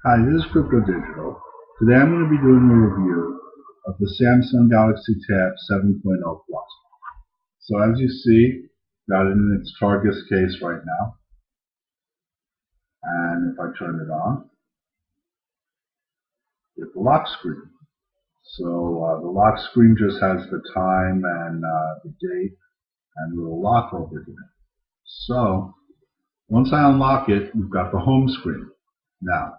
Hi, this is Crypto Digital. Today I'm going to be doing a review of the Samsung Galaxy Tab 7.0 Plus. So as you see, got it in its Targus case right now. And if I turn it on, it's the lock screen. So the lock screen just has the time and the date and a little lock over here. So once I unlock it, we've got the home screen. Now,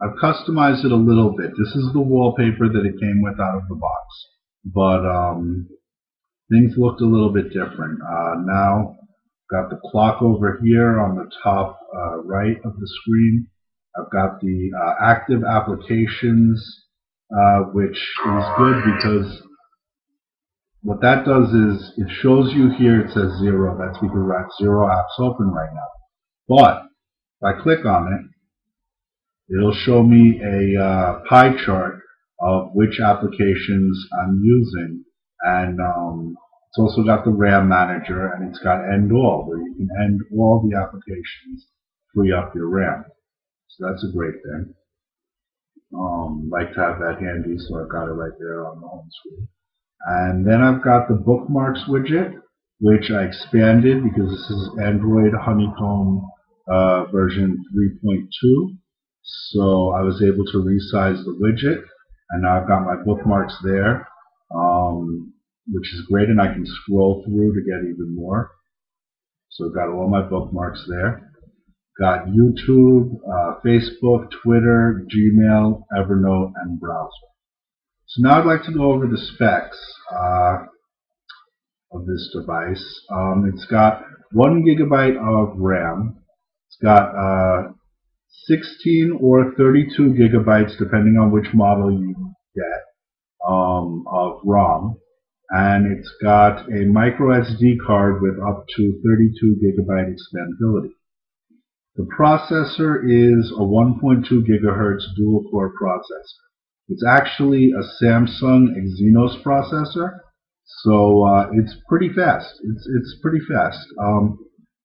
I've customized it a little bit. This is the wallpaper that it came with out of the box. But things looked a little bit different. Now, got the clock over here on the top right of the screen. I've got the active applications, which is good because what that does is it shows you here it says 0. That's because I have 0 apps open right now. But if I click on it, it'll show me a pie chart of which applications I'm using, and it's also got the RAM manager, and it's got end all, where you can end all the applications, free up your RAM. So that's a great thing. Like to have that handy, so I've got it right there on the home screen. And then I've got the bookmarks widget, which I expanded because this is Android Honeycomb version 3.2. So I was able to resize the widget, and now I've got my bookmarks there, which is great, and I can scroll through to get even more. So I've got all my bookmarks there. Got YouTube, Facebook, Twitter, Gmail, Evernote, and browser. So now I'd like to go over the specs of this device. It's got 1 GB of RAM. It's got 16 or 32 gigabytes, depending on which model you get, of ROM, and it's got a micro SD card with up to 32 gigabyte expandability. The processor is a 1.2 gigahertz dual-core processor. It's actually a Samsung Exynos processor, so it's pretty fast. It's pretty fast.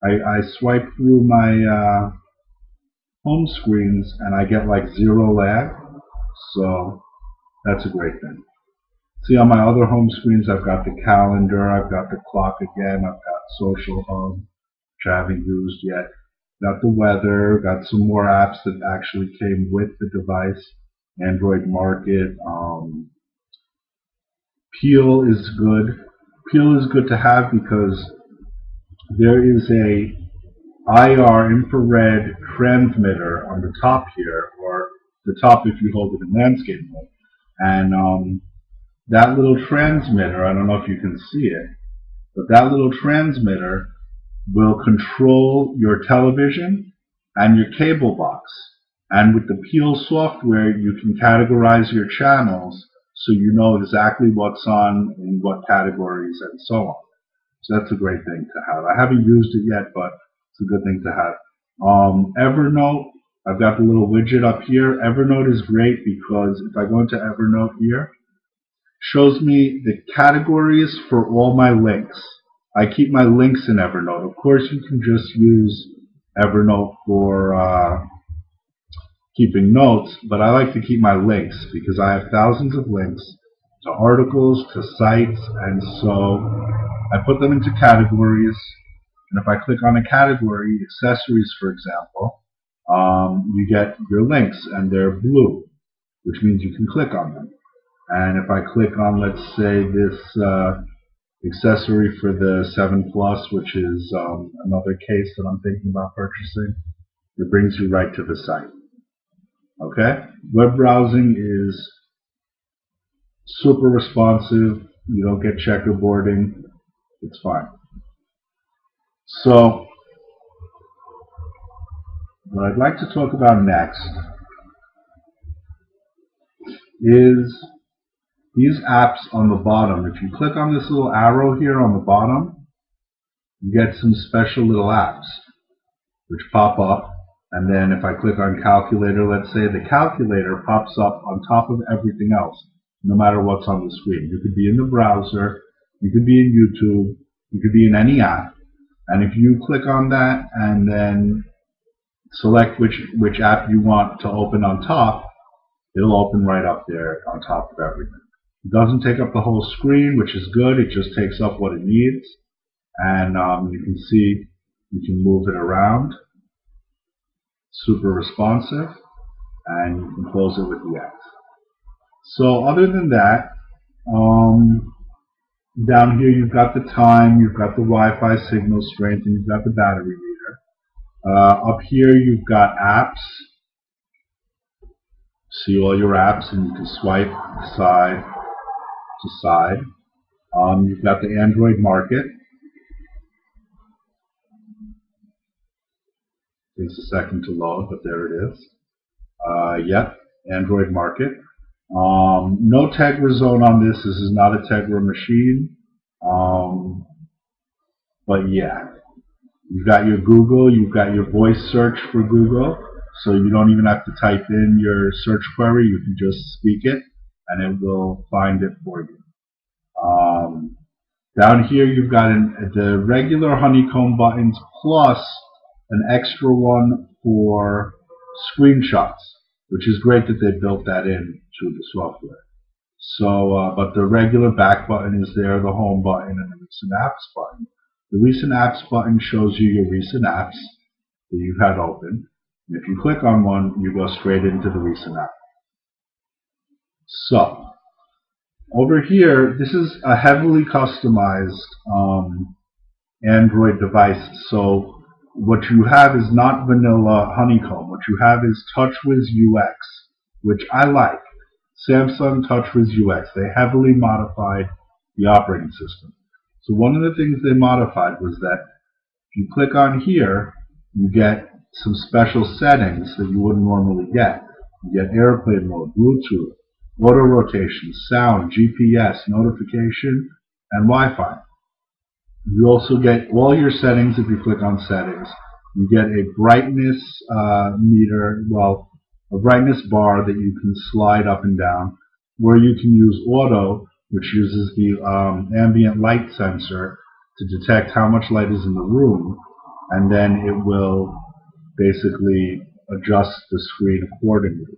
I swipe through my home screens and I get like 0 lag, so that's a great thing. See, on my other home screens I've got the calendar, I've got the clock again, I've got Social Hub, which I haven't used yet, got the weather, got some more apps that actually came with the device, Android Market. Peel is good. Peel is good to have because there is a IR infrared transmitter on the top here, or the top if you hold it in landscape mode. And that little transmitter, I don't know if you can see it, but that little transmitter will control your television and your cable box. And with the Peel software, you can categorize your channels so you know exactly what's on in what categories and so on. So that's a great thing to have. I haven't used it yet, but it's a good thing to have. Evernote, I've got the little widget up here. Evernote is great because if I go into Evernote here, shows me the categories for all my links. I keep my links in Evernote. Of course, you can just use Evernote for keeping notes, but I like to keep my links because I have thousands of links to articles, to sites, and so I put them into categories. And if I click on a category, accessories for example, you get your links and they're blue, which means you can click on them. And if I click on, let's say, this accessory for the 7 Plus, which is another case that I'm thinking about purchasing, it brings you right to the site. Okay? Web browsing is super responsive. You don't get checkerboarding. It's fine. So, what I'd like to talk about next is these apps on the bottom. If you click on this little arrow here on the bottom, you get some special little apps which pop up. And then if I click on calculator, let's say, the calculator pops up on top of everything else, no matter what's on the screen. You could be in the browser, you could be in YouTube, you could be in any app. And if you click on that and then select which app you want to open on top, it'll open right up there on top of everything. It doesn't take up the whole screen, which is good. It just takes up what it needs. And you can see you can move it around. Super responsive. And you can close it with the X. So other than that, down here you've got the time, you've got the Wi-Fi signal strength, and you've got the battery meter. Up here you've got apps. See all your apps, and you can swipe side to side. You've got the Android Market. Takes a second to load, but there it is. Yep, Android Market. No Tegra zone on this. This is not a Tegra machine. But yeah, you've got your Google. You've got your voice search for Google. So you don't even have to type in your search query. You can just speak it, and it will find it for you. Down here you've got the regular Honeycomb buttons plus an extra one for screenshots, which is great that they built that in to the software. So, but the regular back button is there, the home button, and the recent apps button. The recent apps button shows you your recent apps that you've had open. And if you click on one, you go straight into the recent app. So, over here, this is a heavily customized Android device. So what you have is not vanilla Honeycomb. What you have is TouchWiz UX, which I like. Samsung TouchWiz UX. They heavily modified the operating system. So one of the things they modified was that if you click on here, you get some special settings that you wouldn't normally get. You get airplane mode, Bluetooth, auto rotation, sound, GPS, notification, and Wi-Fi. You also get all your settings if you click on settings. You get a brightness meter, well, a brightness bar that you can slide up and down, where you can use auto, which uses the ambient light sensor to detect how much light is in the room, and then it will basically adjust the screen accordingly.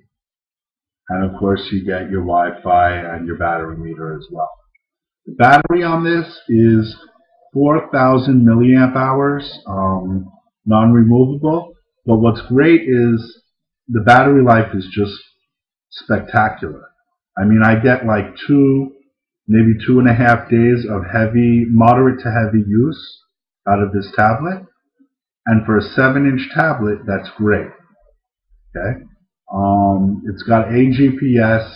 And of course you get your Wi-Fi and your battery meter as well. The battery on this is 4,000 milliamp hours, non-removable. But what's great is the battery life is just spectacular. I mean, I get like maybe 2.5 days of moderate to heavy use out of this tablet. And for a 7-inch tablet, that's great. Okay. It's got a GPS,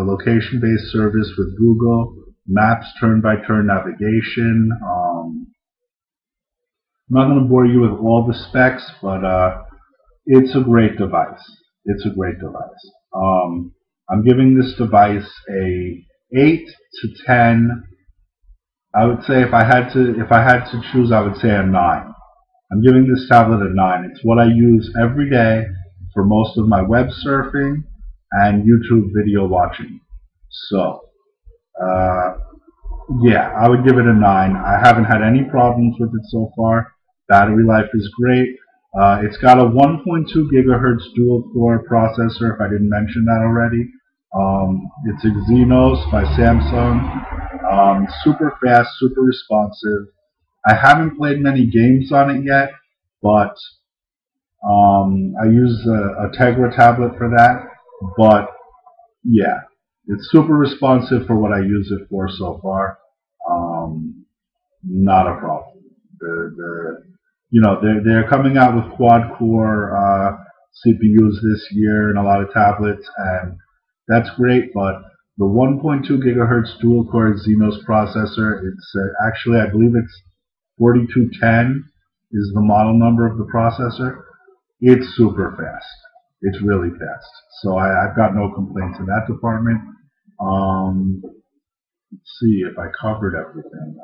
location-based service with Google, Maps, turn-by-turn navigation. I'm not going to bore you with all the specs, but it's a great device. It's a great device. I'm giving this device a 8 to 10. I would say if I had to choose, I would say a 9. I'm giving this tablet a 9. It's what I use every day for most of my web surfing and YouTube video watching. So, yeah, I would give it a 9. I haven't had any problems with it so far. Battery life is great. It's got a 1.2 gigahertz dual-core processor, if I didn't mention that already. It's Exynos by Samsung. Super fast, super responsive. I haven't played many games on it yet, but I use a Tegra tablet for that. But yeah, it's super responsive for what I use it for so far. Not a problem. They're coming out with quad-core CPUs this year in a lot of tablets, and that's great. But the 1.2 gigahertz dual-core Exynos processor, it's actually, I believe it's 4210 is the model number of the processor. It's super fast. It's really fast. So I've got no complaints in that department. Let's see if I covered everything.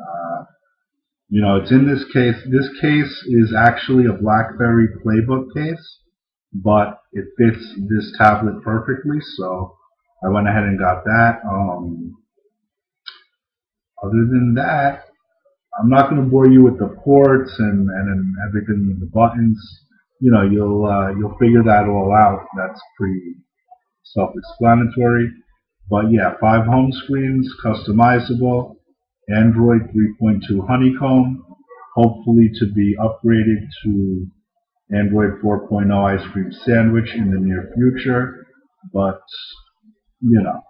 It's in this case. This case is actually a BlackBerry Playbook case, but it fits this tablet perfectly, so I went ahead and got that. Other than that, I'm not going to bore you with the ports and everything, the buttons. you know, you'll figure that all out. That's pretty self-explanatory. But yeah, 5 home screens, customizable, Android 3.2 Honeycomb, hopefully to be upgraded to Android 4.0 Ice Cream Sandwich in the near future. But, you know,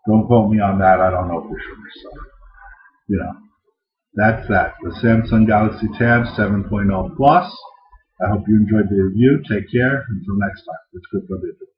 don't quote me on that. I don't know for sure. So, you know, that's that. The Samsung Galaxy Tab 7.0 Plus. I hope you enjoyed the review. Take care. Until next time. It's good for business.